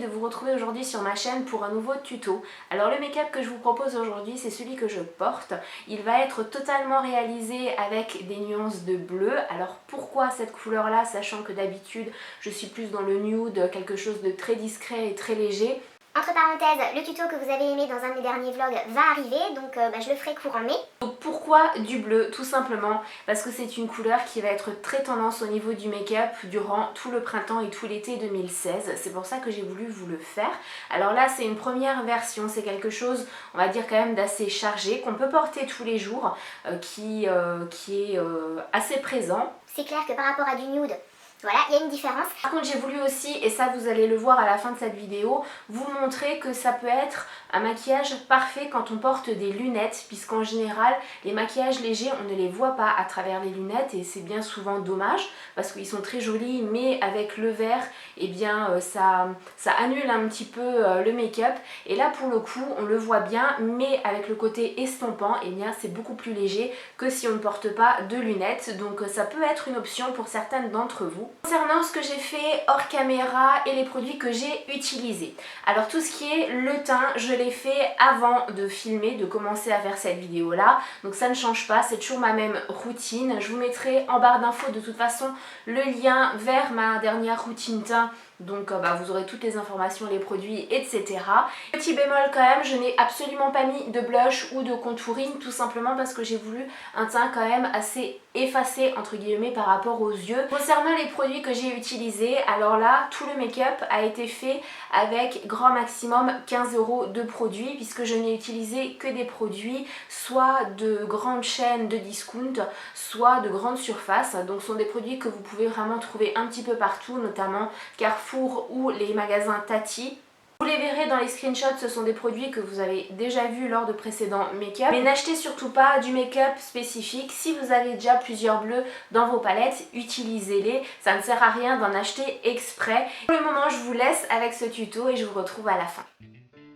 de vous retrouver aujourd'hui sur ma chaîne pour un nouveau tuto. Alors le make-up que je vous propose aujourd'hui, c'est celui que je porte. Il va être totalement réalisé avec des nuances de bleu. Alors pourquoi cette couleur là, sachant que d'habitude je suis plus dans le nude, quelque chose de très discret et très léger. Entre parenthèses, le tuto que vous avez aimé dans un de mes derniers vlogs va arriver, donc je le ferai courant mai. Donc pourquoi du bleu? Tout simplement parce que c'est une couleur qui va être très tendance au niveau du make-up durant tout le printemps et tout l'été 2016. C'est pour ça que j'ai voulu vous le faire. Alors là, c'est une première version, c'est quelque chose, on va dire quand même d'assez chargé, qu'on peut porter tous les jours, qui est assez présent. C'est clair que par rapport à du nude, voilà, il y a une différence. Par contre, j'ai voulu aussi, et ça vous allez le voir à la fin de cette vidéo, vous montrer que ça peut être un maquillage parfait quand on porte des lunettes, puisqu'en général, les maquillages légers, on ne les voit pas à travers les lunettes et c'est bien souvent dommage parce qu'ils sont très jolis, mais avec le vert, eh bien, ça annule un petit peu le make-up. Et là, pour le coup, on le voit bien, mais avec le côté estompant, eh bien, c'est beaucoup plus léger que si on ne porte pas de lunettes. Donc, ça peut être une option pour certaines d'entre vous. Concernant ce que j'ai fait hors caméra et les produits que j'ai utilisés. Alors tout ce qui est le teint, je l'ai fait avant de filmer, de commencer à faire cette vidéo là. Donc ça ne change pas, c'est toujours ma même routine. Je vous mettrai en barre d'infos de toute façon le lien vers ma dernière routine teint. Donc vous aurez toutes les informations, les produits, etc. Petit bémol quand même, je n'ai absolument pas mis de blush ou de contouring, tout simplement parce que j'ai voulu un teint quand même assez effacé entre guillemets par rapport aux yeux. Concernant les produits que j'ai utilisés, alors là, tout le make-up a été fait avec grand maximum 15 € de produits, puisque je n'ai utilisé que des produits soit de grandes chaînes de discount, soit de grandes surfaces. Donc ce sont des produits que vous pouvez vraiment trouver un petit peu partout, notamment Carrefour ou les magasins Tati. Vous les verrez dans les screenshots, ce sont des produits que vous avez déjà vus lors de précédents make-up. Mais n'achetez surtout pas du make-up spécifique. Si vous avez déjà plusieurs bleus dans vos palettes, utilisez-les. Ça ne sert à rien d'en acheter exprès. Pour le moment, je vous laisse avec ce tuto et je vous retrouve à la fin.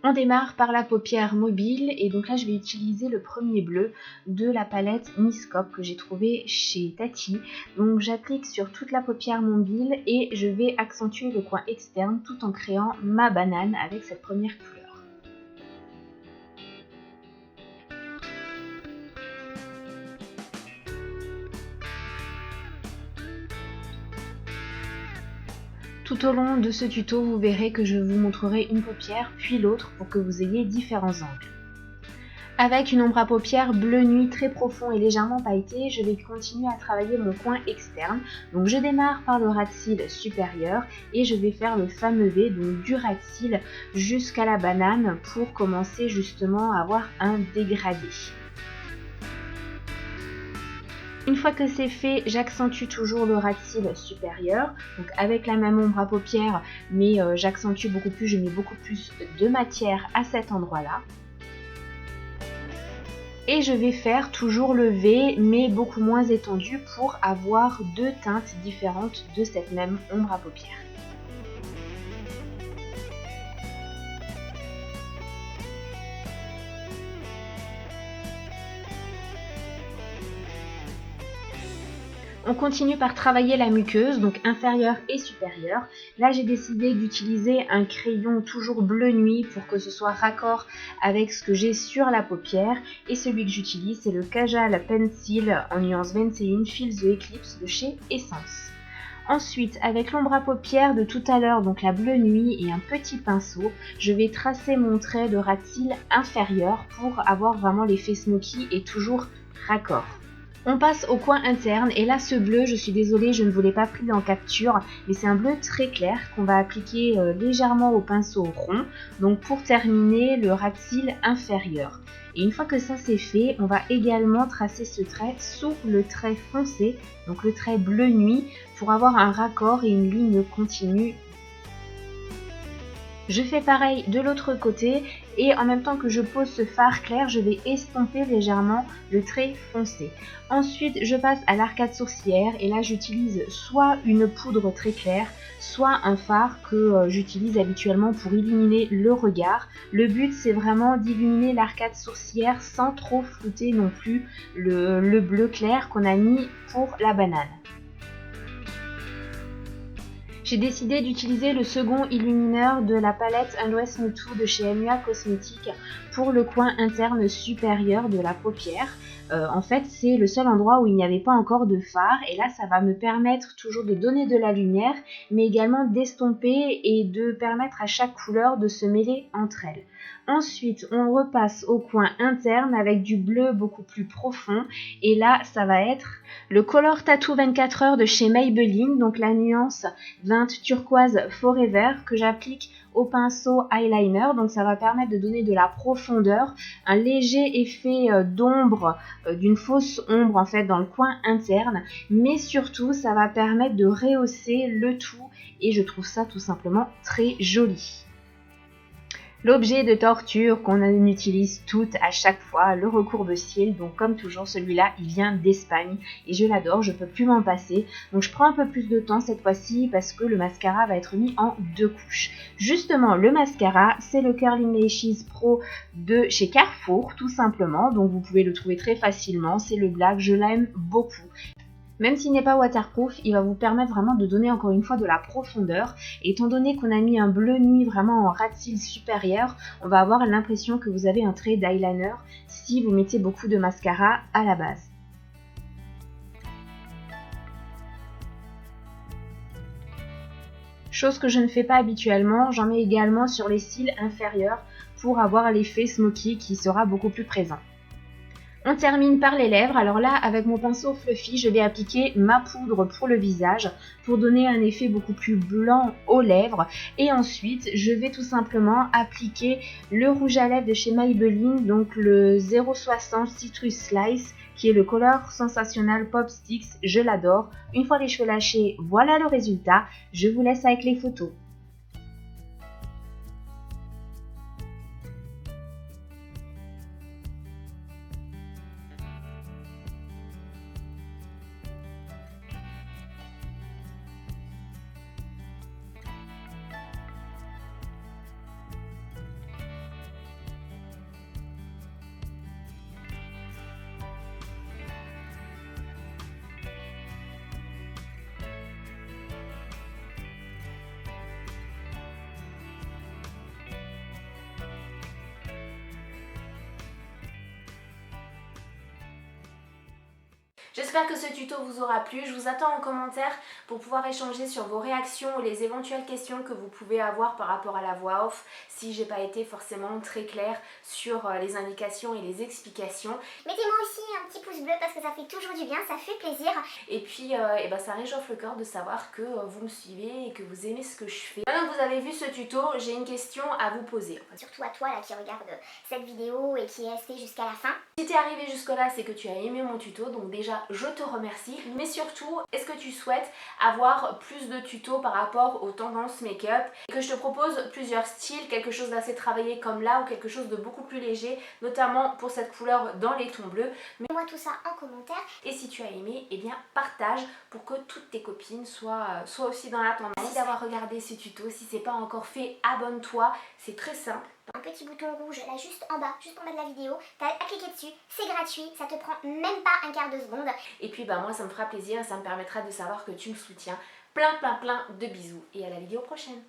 On démarre par la paupière mobile et donc là je vais utiliser le premier bleu de la palette Miss Cop que j'ai trouvé chez Tati. Donc j'applique sur toute la paupière mobile et je vais accentuer le coin externe tout en créant ma banane avec cette première couleur. Tout au long de ce tuto, vous verrez que je vous montrerai une paupière puis l'autre pour que vous ayez différents angles. Avec une ombre à paupières bleu nuit très profond et légèrement pailleté, je vais continuer à travailler mon coin externe. Donc je démarre par le ras de cils supérieur et je vais faire le fameux V, donc du ras de cils jusqu'à la banane pour commencer justement à avoir un dégradé. Une fois que c'est fait, j'accentue toujours le ras de cils supérieur, donc avec la même ombre à paupières, mais j'accentue beaucoup plus, je mets beaucoup plus de matière à cet endroit-là. Et je vais faire toujours le V, mais beaucoup moins étendu pour avoir deux teintes différentes de cette même ombre à paupières. On continue par travailler la muqueuse, donc inférieure et supérieure. Là, j'ai décidé d'utiliser un crayon toujours bleu nuit pour que ce soit raccord avec ce que j'ai sur la paupière. Et celui que j'utilise, c'est le Kajal Pencil en nuance 21 Feel the Eclipse de chez Essence. Ensuite, avec l'ombre à paupières de tout à l'heure, donc la bleu nuit et un petit pinceau, je vais tracer mon trait de ras de cils inférieur pour avoir vraiment l'effet smoky et toujours raccord. On passe au coin interne et là ce bleu, je suis désolée, je ne vous l'ai pas pris en capture, mais c'est un bleu très clair qu'on va appliquer légèrement au pinceau rond, donc pour terminer le ras de cils inférieur. Et une fois que ça c'est fait, on va également tracer ce trait sous le trait foncé, donc le trait bleu nuit, pour avoir un raccord et une ligne continue. Je fais pareil de l'autre côté et en même temps que je pose ce fard clair, je vais estomper légèrement le trait foncé. Ensuite, je passe à l'arcade sourcilière et là j'utilise soit une poudre très claire, soit un fard que j'utilise habituellement pour illuminer le regard. Le but c'est vraiment d'illuminer l'arcade sourcilière sans trop flouter non plus le bleu clair qu'on a mis pour la banane. J'ai décidé d'utiliser le second illumineur de la palette Undress Me Too de chez MUA Cosmetics pour le coin interne supérieur de la paupière. En fait, c'est le seul endroit où il n'y avait pas encore de fard et là, ça va me permettre toujours de donner de la lumière, mais également d'estomper et de permettre à chaque couleur de se mêler entre elles. Ensuite, on repasse au coin interne avec du bleu beaucoup plus profond et là, ça va être le Color Tattoo 24 heures de chez Maybelline, donc la nuance 20 turquoise Forever que j'applique au pinceau eyeliner, donc ça va permettre de donner de la profondeur, un léger effet d'ombre, d'une fausse ombre en fait dans le coin interne, mais surtout ça va permettre de rehausser le tout et je trouve ça tout simplement très joli. L'objet de torture qu'on utilise toutes à chaque fois, le recourbe-cils, donc comme toujours celui-là il vient d'Espagne et je l'adore, je peux plus m'en passer, donc je prends un peu plus de temps cette fois-ci parce que le mascara va être mis en 2 couches. Justement le mascara c'est le Curling Lashes Pro de chez Carrefour tout simplement, donc vous pouvez le trouver très facilement, c'est le black, je l'aime beaucoup. Même s'il n'est pas waterproof, il va vous permettre vraiment de donner encore une fois de la profondeur. Et étant donné qu'on a mis un bleu nuit vraiment en ras de cils supérieur, on va avoir l'impression que vous avez un trait d'eyeliner si vous mettez beaucoup de mascara à la base. Chose que je ne fais pas habituellement, j'en mets également sur les cils inférieurs pour avoir l'effet smoky qui sera beaucoup plus présent. On termine par les lèvres, alors là avec mon pinceau fluffy je vais appliquer ma poudre pour le visage pour donner un effet beaucoup plus blanc aux lèvres et ensuite je vais tout simplement appliquer le rouge à lèvres de chez Maybelline, donc le 060 Citrus Slice qui est le Color Sensational Pop Sticks, je l'adore. Une fois les cheveux lâchés, voilà le résultat, je vous laisse avec les photos. J'espère que ce tuto vous aura plu, je vous attends en commentaire pour pouvoir échanger sur vos réactions ou les éventuelles questions que vous pouvez avoir par rapport à la voix off si j'ai pas été forcément très claire sur les indications et les explications. Mettez-moi aussi un petit pouce bleu parce que ça fait toujours du bien, ça fait plaisir. Et puis ça réchauffe le cœur de savoir que vous me suivez et que vous aimez ce que je fais. Maintenant que vous avez vu ce tuto, j'ai une question à vous poser. Surtout à toi là qui regarde cette vidéo et qui est resté jusqu'à la fin. Si tu es arrivé jusque là, c'est que tu as aimé mon tuto, donc déjà je te remercie. Mais surtout, est-ce que tu souhaites avoir plus de tutos par rapport aux tendances make-up et que je te propose plusieurs styles, quelque chose d'assez travaillé comme là ou quelque chose de beaucoup plus léger, notamment pour cette couleur dans les tons bleus. Mets-moi tout ça en commentaire. Et si tu as aimé, eh bien partage pour que toutes tes copines soient aussi dans la tendance. Merci d'avoir regardé ce tuto. Si c'est pas encore fait, abonne-toi, c'est très simple. Un petit bouton rouge là juste en bas de la vidéo, t'as à cliquer dessus, c'est gratuit, ça te prend même pas un quart de seconde. Et puis moi ça me fera plaisir, ça me permettra de savoir que tu me soutiens. Plein de bisous et à la vidéo prochaine.